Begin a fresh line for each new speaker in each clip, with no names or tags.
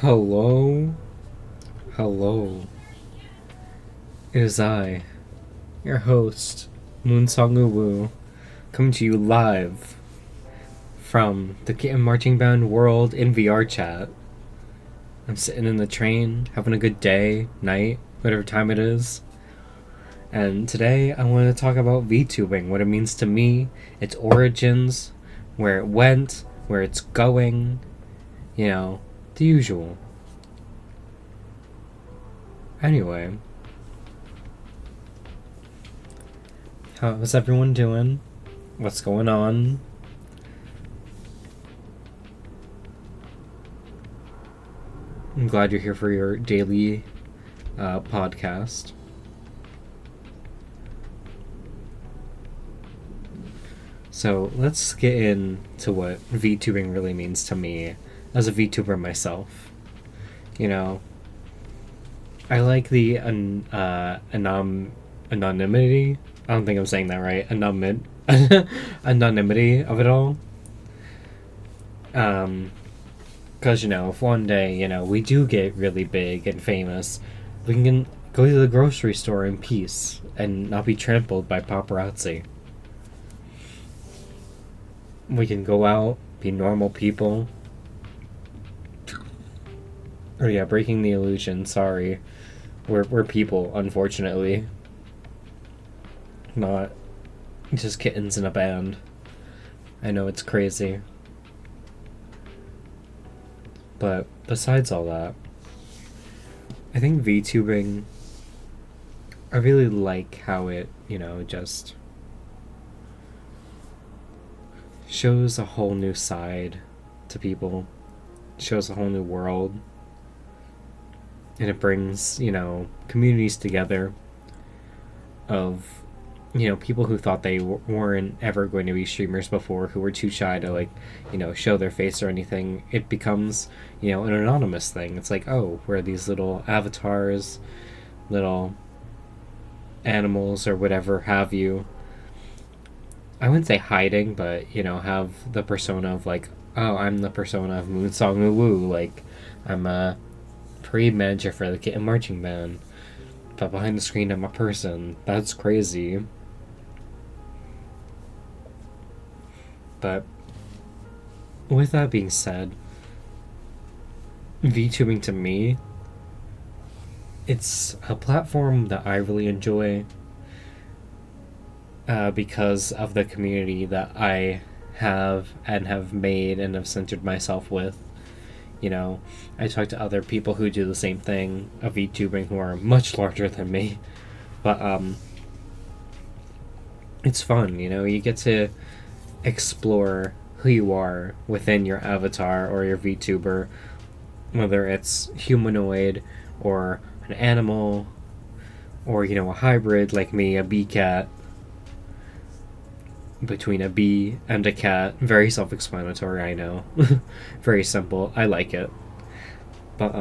Hello, hello. It is I, your host, Moonsong Uwu, coming to you live from the Kitten Marching Band World in VR chat. I'm sitting in the train, having a good day, night, whatever time it is. And today I want to talk about Vtubing, what it means to me, its origins, where it went, where it's going, the usual. Anyway, how's everyone doing? What's going on? I'm glad you're here for your daily podcast. So let's get into what VTubing really means to me as a VTuber myself. I like the anonymity. I don't think I'm saying that right. Anonymity of it all. Because, if one day, we do get really big and famous, we can go to the grocery store in peace and not be trampled by paparazzi. We can go out, be normal people. Or yeah, breaking the illusion, sorry. We're people, unfortunately. Not just kittens in a band. I know it's crazy. But besides all that, I think VTubing, I really like how it, just shows a whole new side to people, shows a whole new world, and it brings, communities together of, people who thought they weren't ever going to be streamers before, who were too shy to, show their face or anything. It becomes, an anonymous thing. It's like, oh, we're these little avatars, little animals or whatever have you. I wouldn't say hiding, but, have the persona of, oh, I'm the persona of Moonsong Uwu. I'm a parade manager for the Kitten Marching Band. But behind the screen, I'm a person. That's crazy. But with that being said, VTubing to me, it's a platform that I really enjoy because of the community that I have and have made and have centered myself with. I talk to other people who do the same thing of VTubing who are much larger than me. But it's fun, you get to explore who you are within your avatar or your VTuber, whether it's humanoid or an animal or, a hybrid like me, a bee cat, between a bee and a cat. Very self-explanatory, I know. Very simple. I like it. But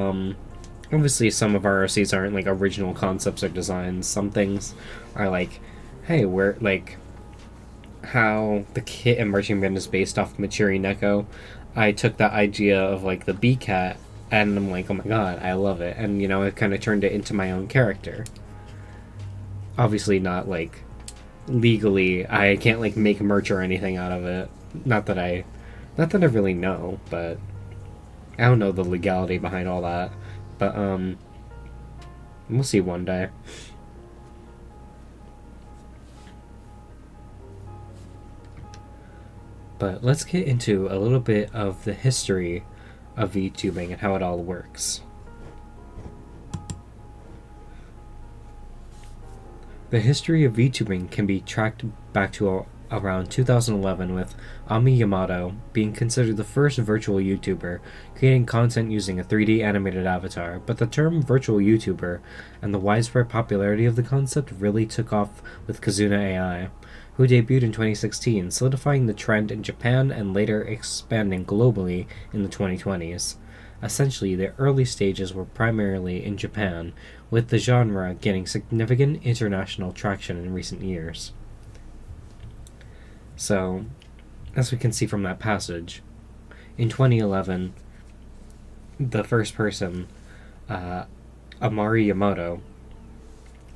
obviously some of our RCs aren't original concepts or designs. Some things are hey, we're how the Kitten Marching Band is based off Machiri Neko. I took that idea of the bee cat and I'm oh my god, I love it. And it kind of turned it into my own character. Obviously not legally, I can't make merch or anything out of it. Not that I really know, but I don't know the legality behind all that. But we'll see one day. But let's get into a little bit of the history of VTubing and how it all works. The history of VTubing can be tracked back to around 2011, with Ami Yamato being considered the first virtual YouTuber, creating content using a 3D animated avatar. But the term virtual YouTuber and the widespread popularity of the concept really took off with Kazuna AI, who debuted in 2016, solidifying the trend in Japan and later expanding globally in the 2020s. Essentially, the early stages were primarily in Japan, with the genre gaining significant international traction in recent years. So, as we can see from that passage, in 2011, the first person, Amari Yamato,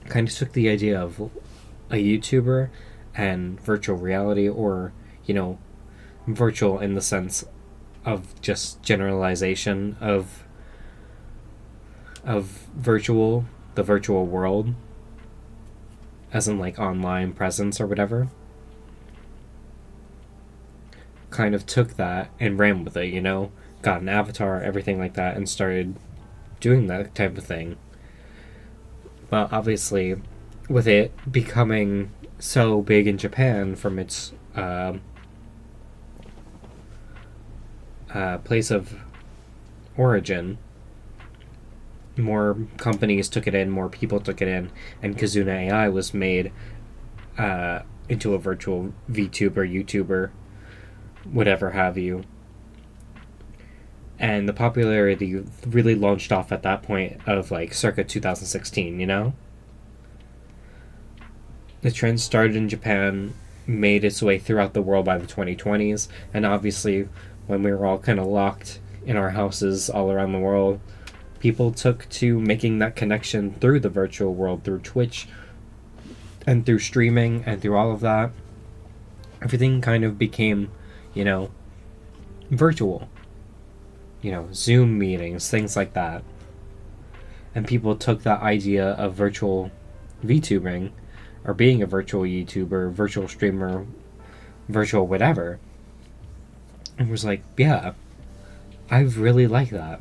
kind of took the idea of a YouTuber and virtual reality, or, virtual in the sense of just generalization of the virtual world, as in like online presence or whatever, kind of took that and ran with it, got an avatar, everything like that, and started doing that type of thing. But obviously, with it becoming so big in Japan from its place of origin, more companies took it in, more people took it in, and Kazuna AI was made into a virtual VTuber, YouTuber, whatever have you. And the popularity really launched off at that point of like circa 2016, The trend started in Japan, made its way throughout the world by the 2020s, and obviously when we were all kind of locked in our houses all around the world, people took to making that connection through the virtual world, through Twitch, and through streaming, and through all of that. Everything kind of became, virtual. Zoom meetings, things like that. And people took that idea of virtual VTubing, or being a virtual YouTuber, virtual streamer, virtual whatever, and was like, yeah, I really like that.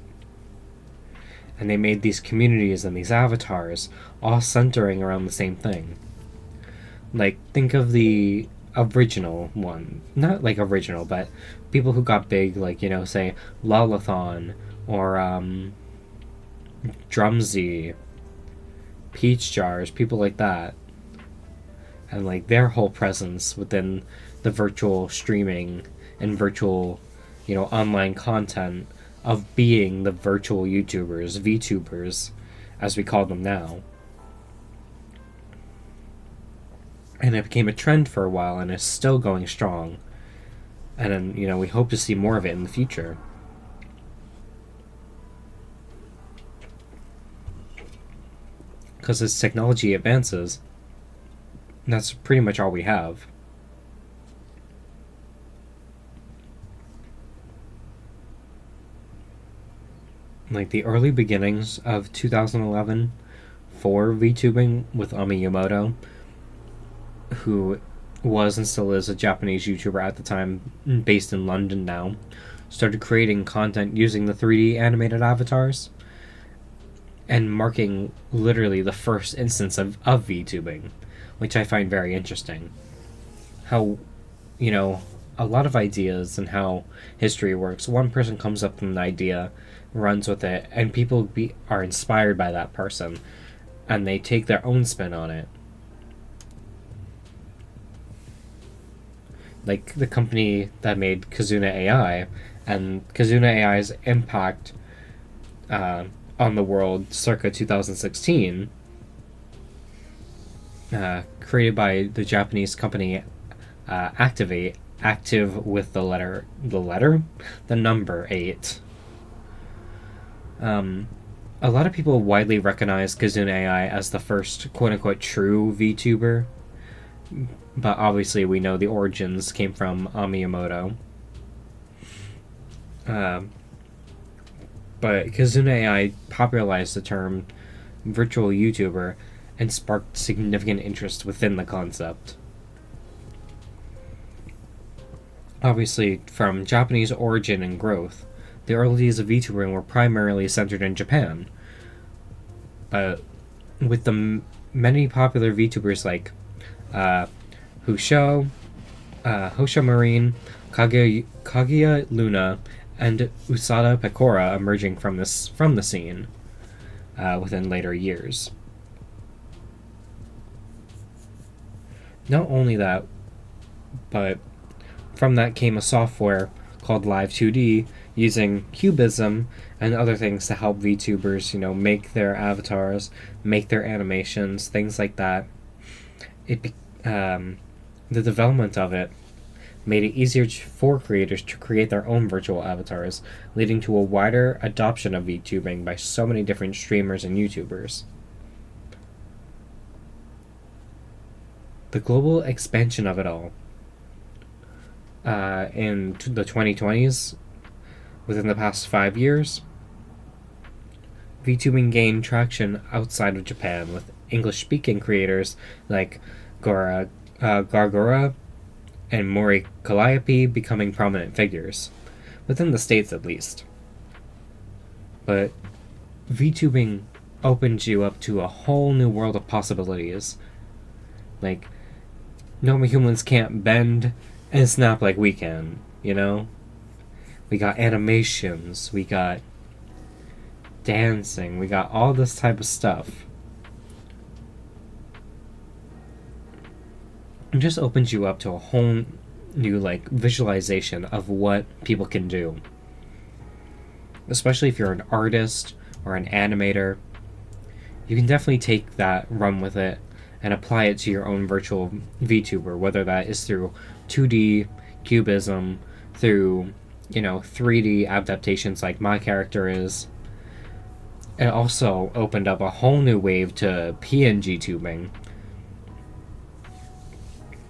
And they made these communities and these avatars all centering around the same thing. Like, think of the original one. Not like original, but people who got big, like, say Lolathon or Drumsy, Peach Jars, people like that. And like their whole presence within the virtual streaming and virtual, online content of being the virtual YouTubers, VTubers, as we call them now. And it became a trend for a while, and is still going strong. And then, we hope to see more of it in the future. Because as technology advances, that's pretty much all we have. Like the early beginnings of 2011 for VTubing with Ami Yamato, who was and still is a Japanese YouTuber at the time, based in London now, started creating content using the 3D animated avatars and marking literally the first instance of VTubing, which I find very interesting. How, a lot of ideas and how history works. One person comes up with an idea, runs with it, and people are inspired by that person, and they take their own spin on it. Like the company that made Kazuna AI, and Kazuna AI's impact on the world circa 2016, created by the Japanese company active with the number 8. A lot of people widely recognize Kazuna AI as the first quote-unquote true VTuber, but obviously we know the origins came from Ami Yamato. But Kazuna AI popularized the term virtual YouTuber and sparked significant interest within the concept. Obviously, from Japanese origin and growth, the early days of VTubing were primarily centered in Japan. But with the many popular VTubers like Hosho Marine, Kaguya Luna, and Usada Pecora emerging from the scene within later years. Not only that, but from that came a software called Live 2D using cubism and other things to help VTubers, make their avatars, make their animations, things like that. The development of it made it easier for creators to create their own virtual avatars, leading to a wider adoption of VTubing by so many different streamers and YouTubers. The global expansion of it all. In the 2020s, within the past 5 years, VTubing gained traction outside of Japan, with English-speaking creators like Gargura and Mori Calliope becoming prominent figures, within the States at least. But VTubing opens you up to a whole new world of possibilities. Like, normal humans can't bend and snap like we can, you know? We got animations, we got dancing, we got all this type of stuff. It just opens you up to a whole new, like, visualization of what people can do. Especially if you're an artist or an animator, you can definitely take that, run with it, and apply it to your own virtual VTuber, whether that is through 2D cubism, through, 3D adaptations like my character is. It also opened up a whole new wave to PNG tubing,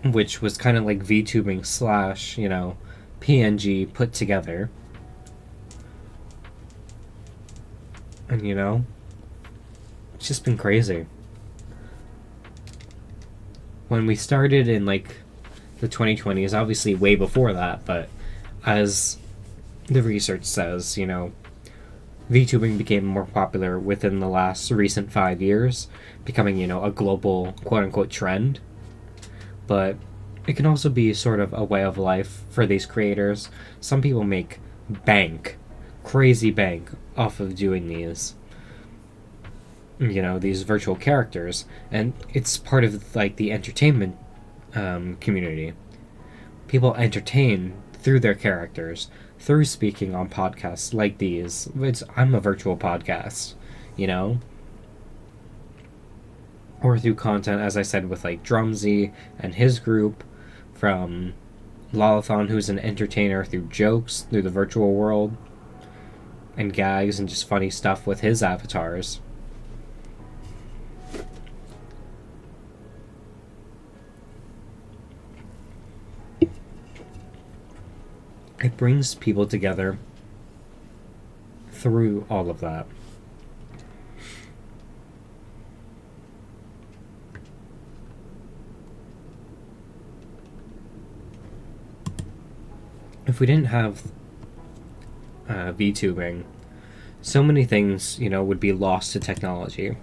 which was kind of like VTubing slash, PNG put together. And, it's just been crazy. When we started in, the 2020s, obviously way before that, but as the research says, VTubing became more popular within the last recent 5 years, becoming, a global quote-unquote trend. But it can also be sort of a way of life for these creators. Some people make crazy bank, off of doing these, these virtual characters, and it's part of, the entertainment community. People entertain through their characters, through speaking on podcasts like these. I'm a virtual podcast, or through content, as I said, with Drumsy and his group, from Lolathon, who's an entertainer through jokes through the virtual world, and gags and just funny stuff with his avatars. It brings people together through all of that. If we didn't have VTubing, so many things, would be lost to technology.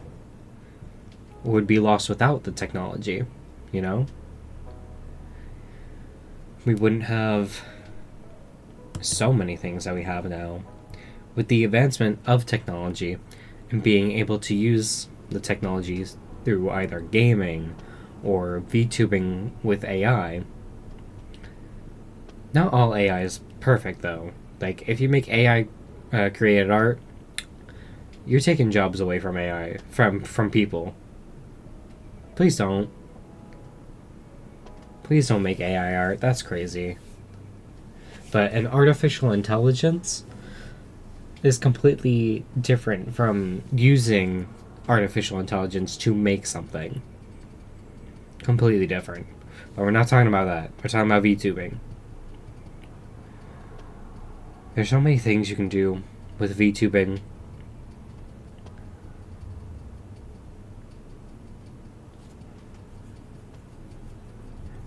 Would be lost without the technology, We wouldn't have so many things that we have now. With the advancement of technology and being able to use the technologies through either gaming or VTubing with AI. Not all AI is perfect, though. If you make AI created art, you're taking jobs away from AI, from people. Please don't. Please don't make AI art. That's crazy. But an artificial intelligence is completely different from using artificial intelligence to make something. Completely different. But we're not talking about that. We're talking about VTubing. There's so many things you can do with VTubing.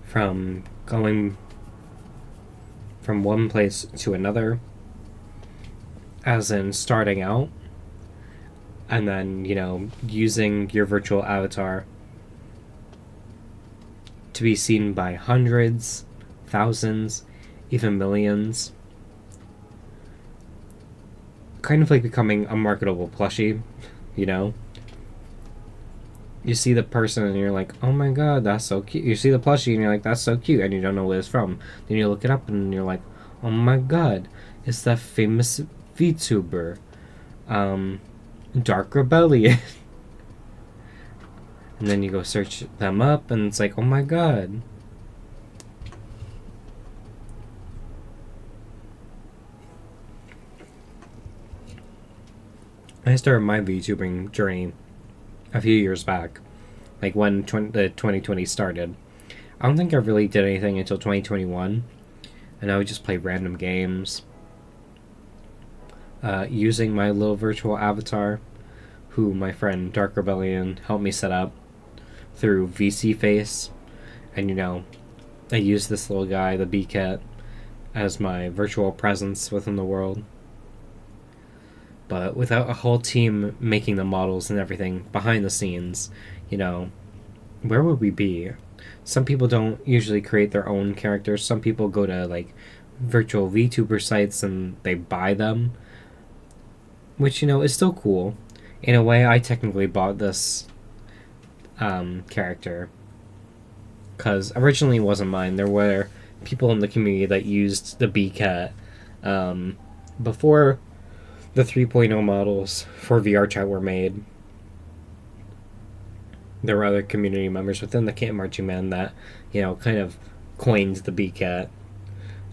From going from one place to another, as in starting out, and then, using your virtual avatar to be seen by hundreds, thousands, even millions. Kind of like becoming a marketable plushie, You see the person and you're like, oh my god, that's so cute. You see the plushie and you're like, that's so cute, and you don't know what it's from. Then you look it up and you're like, oh my god, it's that famous VTuber, Dark Rebellion. And then you go search them up and it's like, oh my god. I started my VTubing journey a few years back, like when the 2020 started. I don't think I really did anything until 2021, and I would just play random games, using my little virtual avatar, who my friend Dark Rebellion helped me set up through VC Face, and I used this little guy, the B-Cat, as my virtual presence within the world. But without a whole team making the models and everything behind the scenes, where would we be? Some people don't usually create their own characters. Some people go to like virtual VTuber sites and they buy them, which is still cool. In a way, I technically bought this character because originally it wasn't mine. There were people in the community that used the B-Cat before the 3.0 models for VRChat were made. There were other community members within the Camp Marching Man that, kind of coined the B-Cat.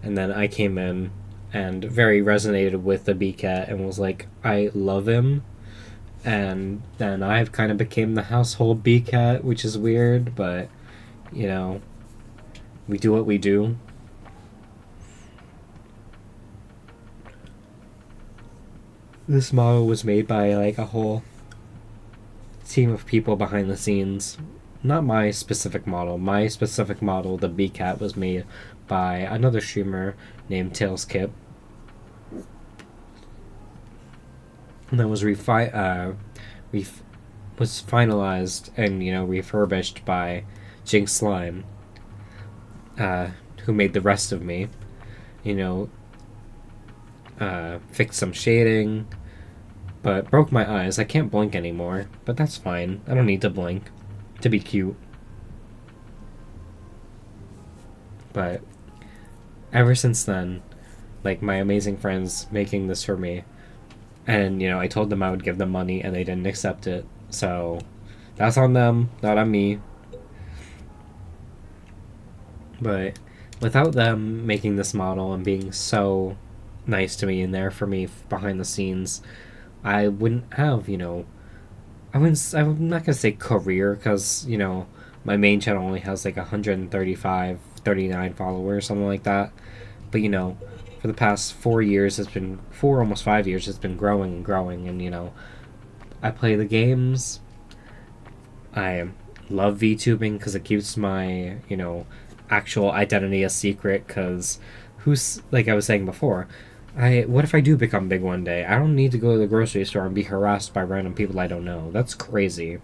And then I came in and very resonated with the B-Cat and was like, I love him. And then I kind of became the household B-Cat, which is weird, but, we do what we do. This model was made by like a whole team of people behind the scenes. Not my specific model. My specific model, the B-Cat, was made by another streamer named TailsKip. And that was was finalized and refurbished by Jinx Slime, who made the rest of me. Fixed some shading, but broke my eyes. I can't blink anymore, but that's fine. I don't need to blink to be cute. But ever since then, like my amazing friends making this for me, and I told them I would give them money and they didn't accept it, so that's on them, not on me. But without them making this model and being so nice to me and there for me behind the scenes, I wouldn't have, I'm not gonna say career, because my main channel only has like 39 followers, something like that. But for the past 4 years, almost 5 years, it's been growing and growing. And I play the games. I love VTubing because it keeps my actual identity a secret. Because like I was saying before, what if I do become big one day? I don't need to go to the grocery store and be harassed by random people I don't know. That's crazy.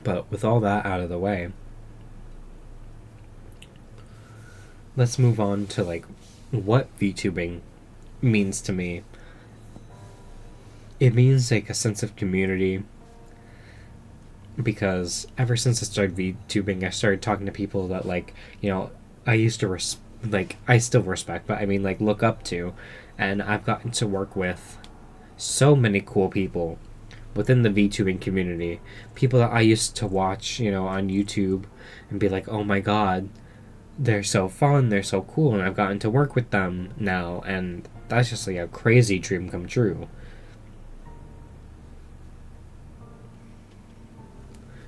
But with all that out of the way, let's move on to like what VTubing means to me. It means like a sense of community, because ever since I started VTubing, I started talking to people that I used to I still respect, but I mean look up to, and I've gotten to work with so many cool people within the VTubing community. People that I used to watch, on YouTube and be like, oh my god, they're so fun, they're so cool, and I've gotten to work with them now, and that's just like a crazy dream come true.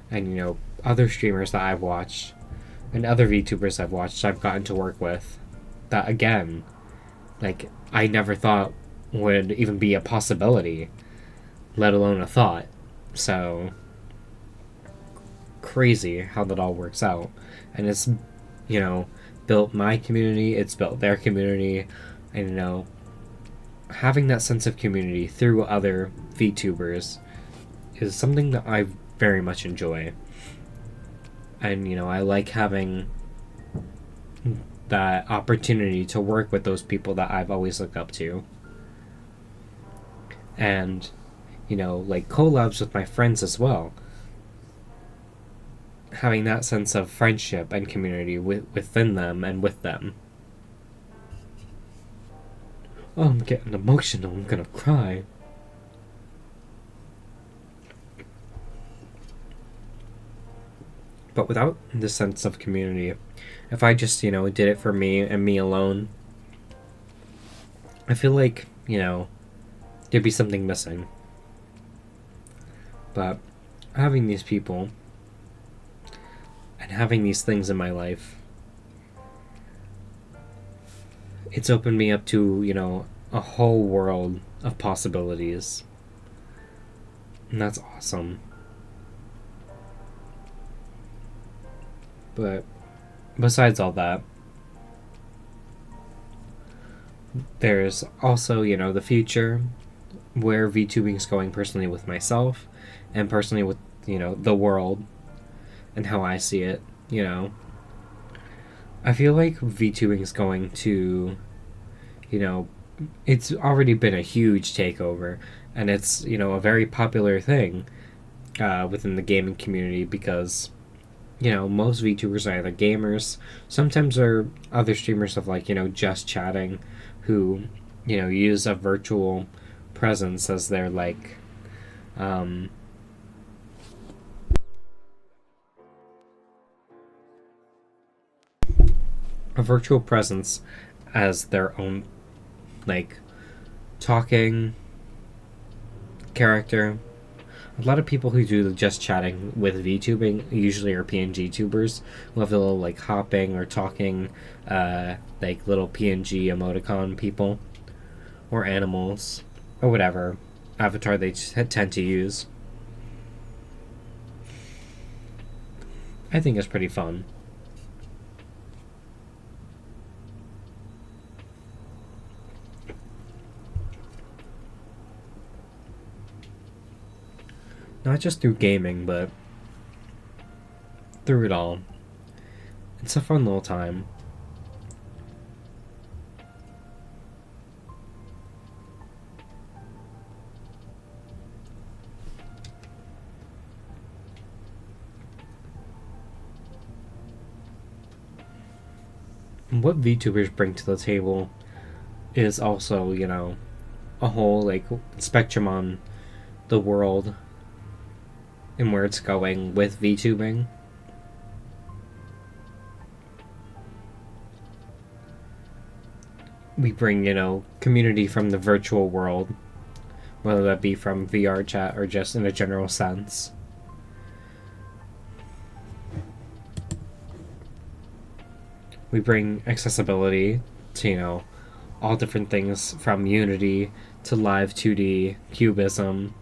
And other streamers that I've watched and other VTubers I've watched, I've gotten to work with that again, I never thought would even be a possibility, let alone a thought. So crazy how that all works out. And it's built my community, it's built their community, and having that sense of community through other VTubers is something that I very much enjoy. And I like having that opportunity to work with those people that I've always looked up to. And collabs with my friends as well. Having that sense of friendship and community within them and with them. Oh, I'm getting emotional. I'm gonna cry. But without the sense of community, if I just, did it for me and me alone, I feel like, there'd be something missing. But having these people and having these things in my life, it's opened me up to, a whole world of possibilities. And that's awesome. But besides all that, there's also, the future, where VTubing is going personally with myself and personally with, the world and how I see it. I feel like VTubing is going to, it's already been a huge takeover, and it's, a very popular thing within the gaming community because, most VTubers are either gamers, sometimes are other streamers of just chatting, who, use a virtual presence as their a virtual presence as their own talking character. A lot of people who do just chatting with VTubing usually are PNG tubers who have the little hopping or talking little PNG emoticon people or animals or whatever avatar they tend to use. I think it's pretty fun. Not just through gaming, but through it all. It's a fun little time. And what VTubers bring to the table is also, a whole spectrum on the world and where it's going with VTubing. We bring, community from the virtual world, whether that be from VR chat or just in a general sense. We bring accessibility to, all different things from Unity to Live 2D, Cubism,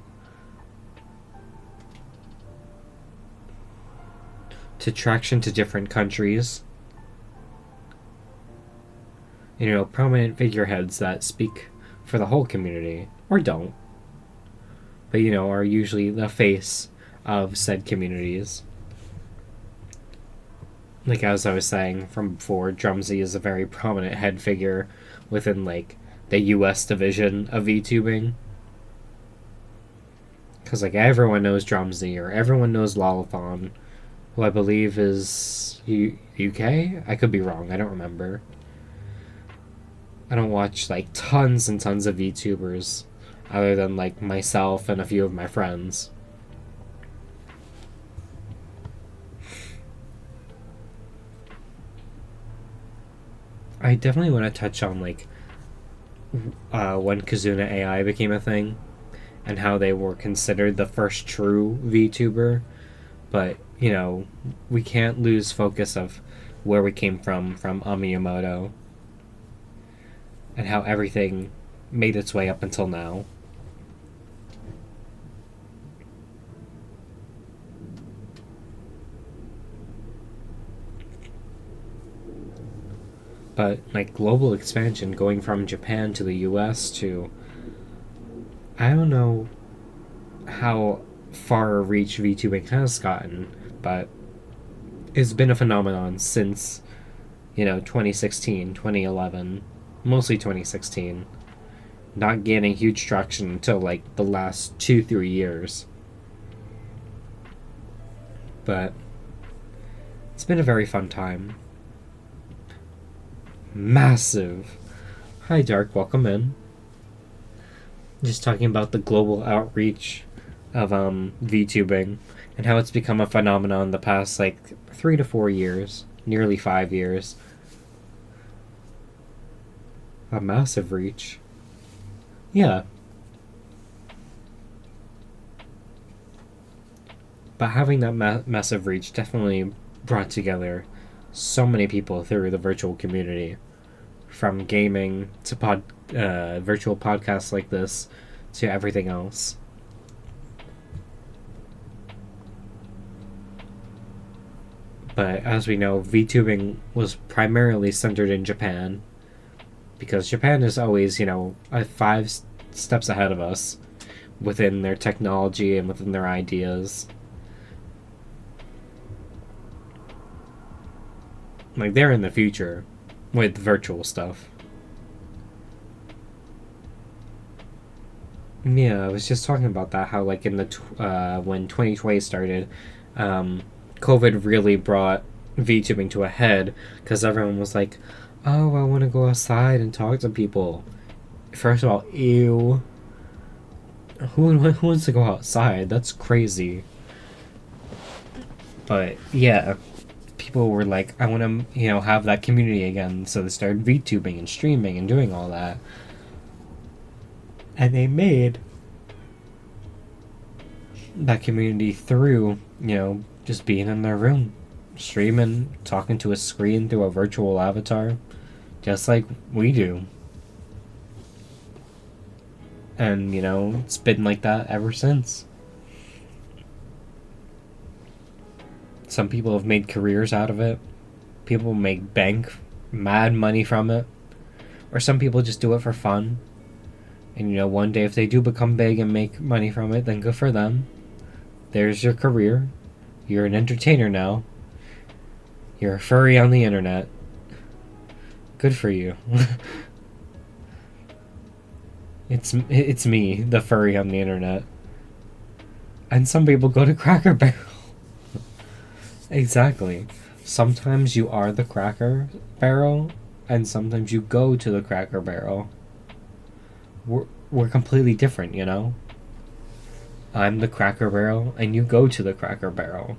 to traction to different countries. Prominent figureheads that speak for the whole community, or don't, but are usually the face of said communities. As I was saying from before, Drumsy is a very prominent head figure within the US division of VTubing. Because everyone knows Drumsy, or everyone knows Lolathon, who I believe is UK? I could be wrong, I don't remember. I don't watch tons and tons of VTubers other than myself and a few of my friends. I definitely want to touch on when Kazuna AI became a thing and how they were considered the first true VTuber, but we can't lose focus of where we came from Amiyamoto, and how everything made its way up until now. But global expansion, going from Japan to the US to, I don't know how far reach VTubing has gotten, but it's been a phenomenon since 2016, 2011, mostly 2016, not gaining huge traction until the last 2-3 years. But it's been a very fun time. Massive. Hi Dark, welcome in. Just talking about the global outreach of VTubing and how it's become a phenomenon the past 3 to 4 years, nearly 5 years. A massive reach. Yeah. But having that massive reach definitely brought together so many people through the virtual community, from gaming to virtual podcasts like this to everything else. But as we know, VTubing was primarily centered in Japan, because Japan is always, five steps ahead of us within their technology and within their ideas. Like, they're in the future with virtual stuff. Yeah, I was just talking about that. How, like, in the when 2020 started, COVID really brought VTubing to a head, because everyone was like, "Oh, I want to go outside and talk to people." First of all, ew. Who wants to go outside? That's crazy. But yeah, people were like, "I want to, have that community again." So they started VTubing and streaming and doing all that, and they made that community through, just being in their room, streaming, talking to a screen through a virtual avatar, just like we do. And, it's been like that ever since. Some people have made careers out of it. People make mad money from it. Or some people just do it for fun. And, one day if they do become big and make money from it, then good for them. There's your career. You're an entertainer now. You're a furry on the internet. Good for you. It's me, the furry on the internet. And some people go to Cracker Barrel. Exactly. Sometimes you are the Cracker Barrel, and sometimes you go to the Cracker Barrel. We're completely different, I'm the Cracker Barrel, and you go to the Cracker Barrel,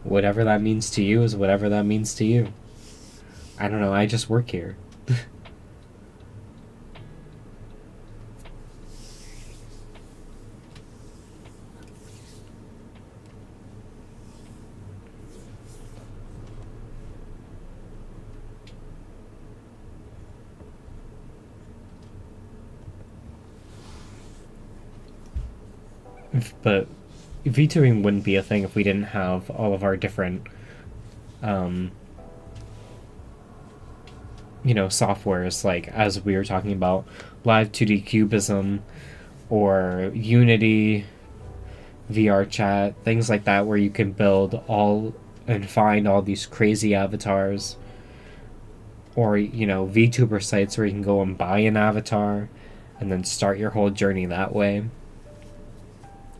Whatever that means to you is whatever that means to you. I don't know, I just work here. But VTubing wouldn't be a thing if we didn't have all of our different, um, softwares, like, as we were talking about, Live 2D Cubism, or Unity, VR chat, things like that, where you can build all and find all these crazy avatars, or, VTuber sites where you can go and buy an avatar and then start your whole journey that way.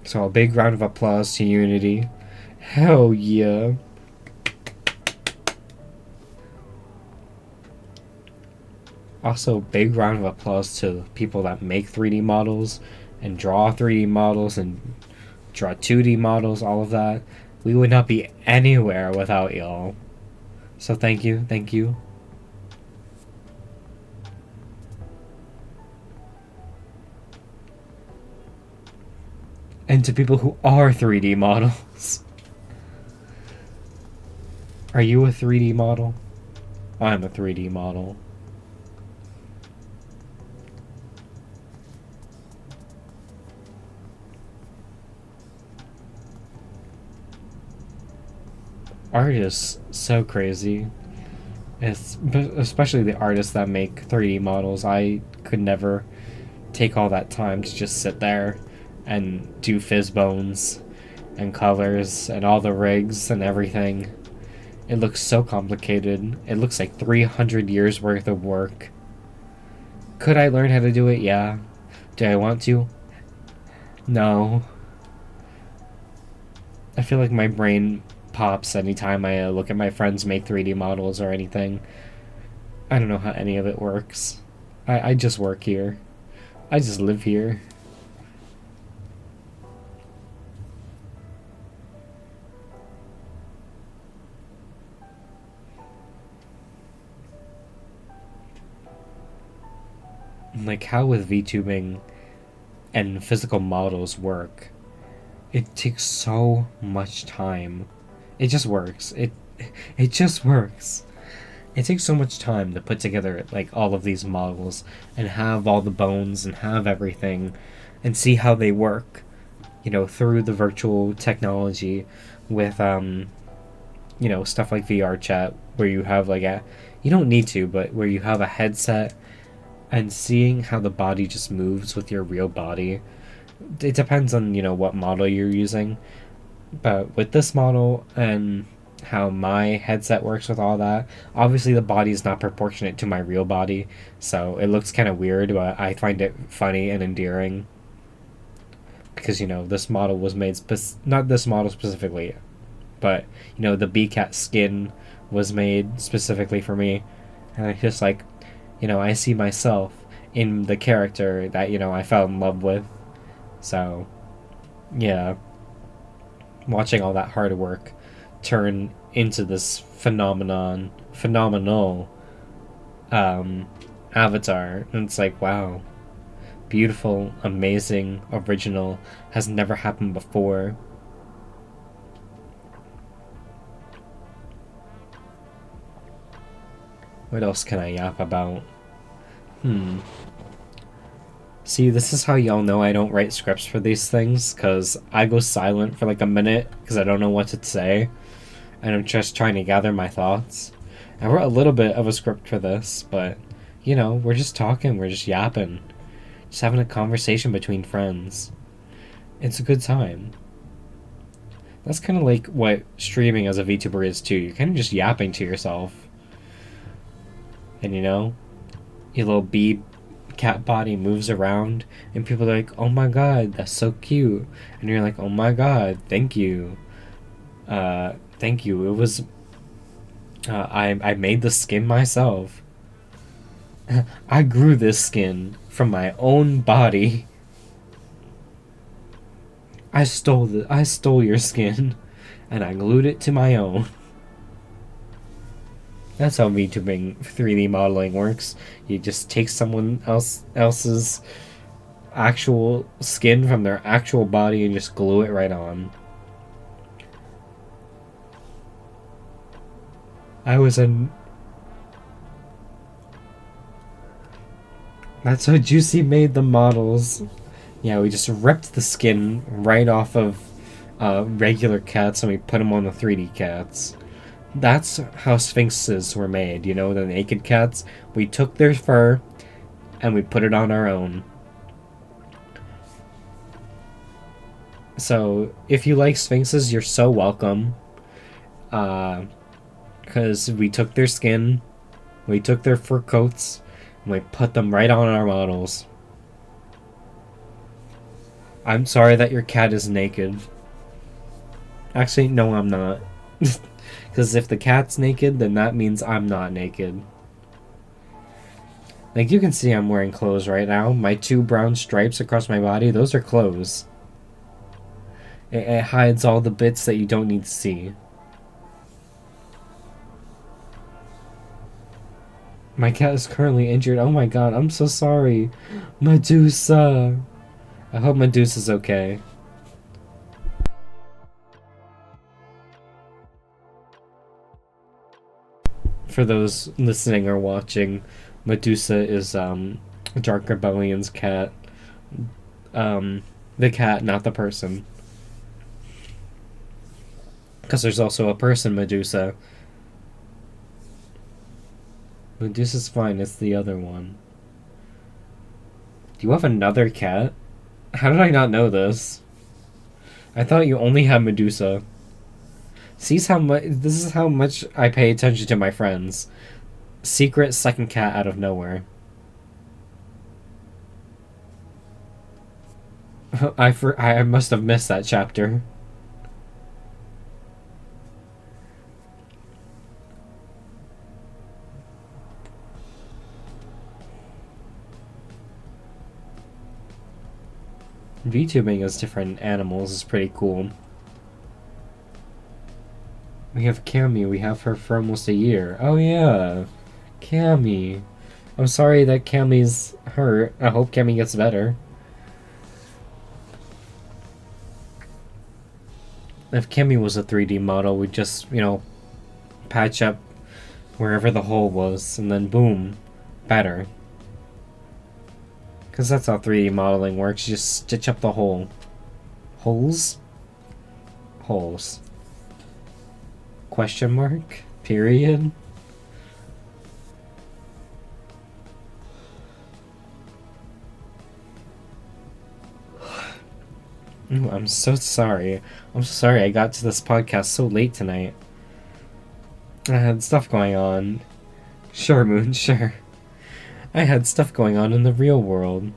So a big round of applause to Unity. Hell yeah. Also, big round of applause to people that make 3D models and draw 3D models and draw 2D models, all of that. We would not be anywhere without y'all. So thank you, thank you. And to people who are 3D models. Are you a 3D model? I'm a 3D model. Art is so crazy. It's especially the artists that make 3D models. I could never take all that time to just sit there and do fizz bones and colors and all the rigs and everything. It looks so complicated. It looks like 300 years worth of work. Could I learn how to do it? Yeah. Do I want to? No. I feel like my brain pops anytime I look at my friends make 3D models or anything. I don't know how any of it works. I just work here. I just live here. like how with VTubing and physical models work, it takes so much time. It just works. It just works. It takes so much time to put together like all of these models and have all the bones and have everything and see how they work, through the virtual technology with stuff like VR chat where you have like you don't need to, but where you have a headset and seeing how the body just moves with your real body. It depends on, what model you're using. But with this model and how my headset works with all that, obviously the body is not proportionate to my real body, so it looks kind of weird, but I find it funny and endearing. Because, this model was made, not this model specifically, but, the B-Cat skin was made specifically for me. And it's just like, I see myself in the character that, I fell in love with. So, yeah. Watching all that hard work turn into this phenomenal avatar. And it's like, wow. Beautiful, amazing, original, has never happened before. What else can I yap about? See, this is how y'all know I don't write scripts for these things, because I go silent for like a minute, because I don't know what to say, and I'm just trying to gather my thoughts. I wrote a little bit of a script for this, but, we're just talking, we're just yapping. Just having a conversation between friends. It's a good time. That's kind of like what streaming as a VTuber is too. You're kind of just yapping to yourself. And your little bee cat body moves around and people are like, oh my god, that's so cute. And you're like, oh my god, thank you. Thank you. It was I made the skin myself. I grew this skin from my own body. I stole your skin and I glued it to my own. That's how VTubing 3D modeling works. You just take someone else's actual skin from their actual body and just glue it right on. That's how Juicy made the models. Yeah, we just ripped the skin right off of regular cats and we put them on the 3D cats. That's how sphinxes were made, the naked cats. We took their fur and we put it on our own. So, if you like sphinxes, you're so welcome. Because we took their skin, we took their fur coats, and we put them right on our models. I'm sorry that your cat is naked. Actually, no, I'm not. Because if the cat's naked, then that means I'm not naked. Like, you can see I'm wearing clothes right now. My 2 brown stripes across my body, those are clothes. It hides all the bits that you don't need to see. My cat is currently injured. Oh my god, I'm so sorry. Medusa. I hope Medusa's okay. For those listening or watching, Medusa is Dark Rebellion's cat. The cat, not the person. Because there's also a person Medusa. Medusa's fine, it's the other one. Do you have another cat? How did I not know this? I thought you only had Medusa. This is how much I pay attention to my friends. Secret second cat out of nowhere. I must have missed that chapter. VTubing as different animals is pretty cool. We have Cammy. We have her for almost a year. Oh yeah, Cammy. I'm sorry that Cammy's hurt. I hope Cammy gets better. If Cammy was a 3D model, we'd just, patch up wherever the hole was, and then boom, better. Because that's how 3D modeling works. You just stitch up the hole. Holes? Holes. Question mark? Period? Ooh, I'm so sorry. I'm so sorry I got to this podcast so late tonight. I had stuff going on. Sure, Moon, sure. I had stuff going on in the real world.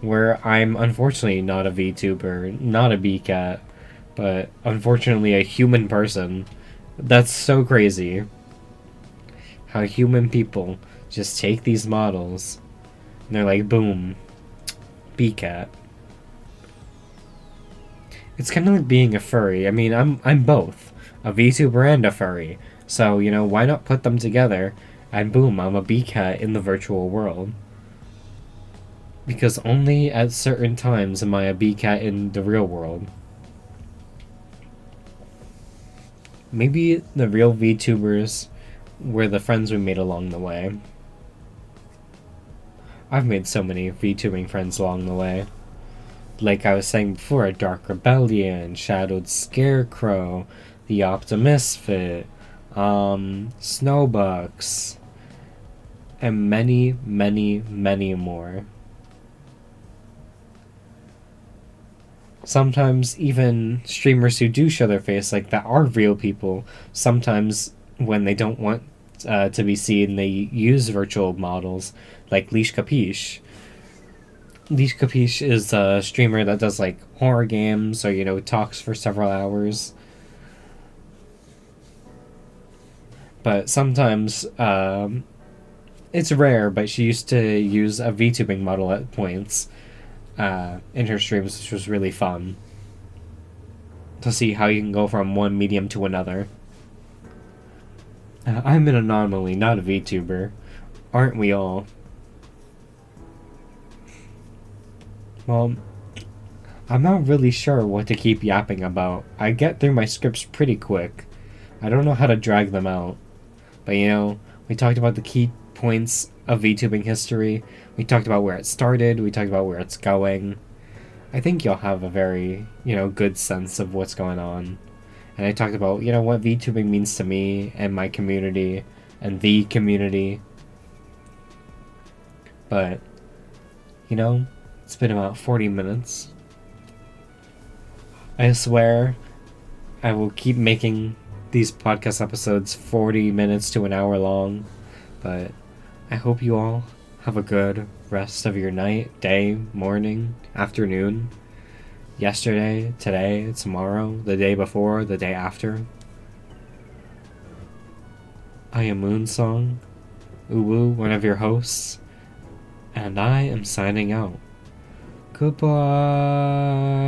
Where I'm unfortunately not a VTuber, not a BCat, but unfortunately a human person. That's so crazy. How human people just take these models and they're like, boom, BCat. It's kind of like being a furry. I mean, I'm both a VTuber and a furry. So, why not put them together and boom, I'm a BCat in the virtual world. Because only at certain times am I a BCat in the real world. Maybe the real VTubers were the friends we made along the way. I've made so many VTubing friends along the way. Like I was saying before, Dark Rebellion, Shadowed Scarecrow, The Optimisfit, Snowbucks, and many, many, many more. Sometimes even streamers who do show their face, like that are real people, sometimes when they don't want to be seen, they use virtual models, like Leash Capiche. Leash Capiche is a streamer that does like horror games or talks for several hours. But sometimes it's rare, but she used to use a VTubing model at points in her streams, which was really fun to see how you can go from one medium to another. I'm an anomaly, not a VTuber. Aren't we all? Well, I'm not really sure what to keep yapping about. I get through my scripts pretty quick. I don't know how to drag them out. But we talked about the key points of VTubing history. We talked about where it started. We talked about where it's going. I think you'll have a very, good sense of what's going on. And I talked about, what VTubing means to me and my community and the community. But, it's been about 40 minutes. I swear I will keep making these podcast episodes 40 minutes to an hour long. But I hope you all have a good rest of your night, day, morning, afternoon, yesterday, today, tomorrow, the day before, the day after. I am Moonsong, Uwu, one of your hosts, and I am signing out. Goodbye.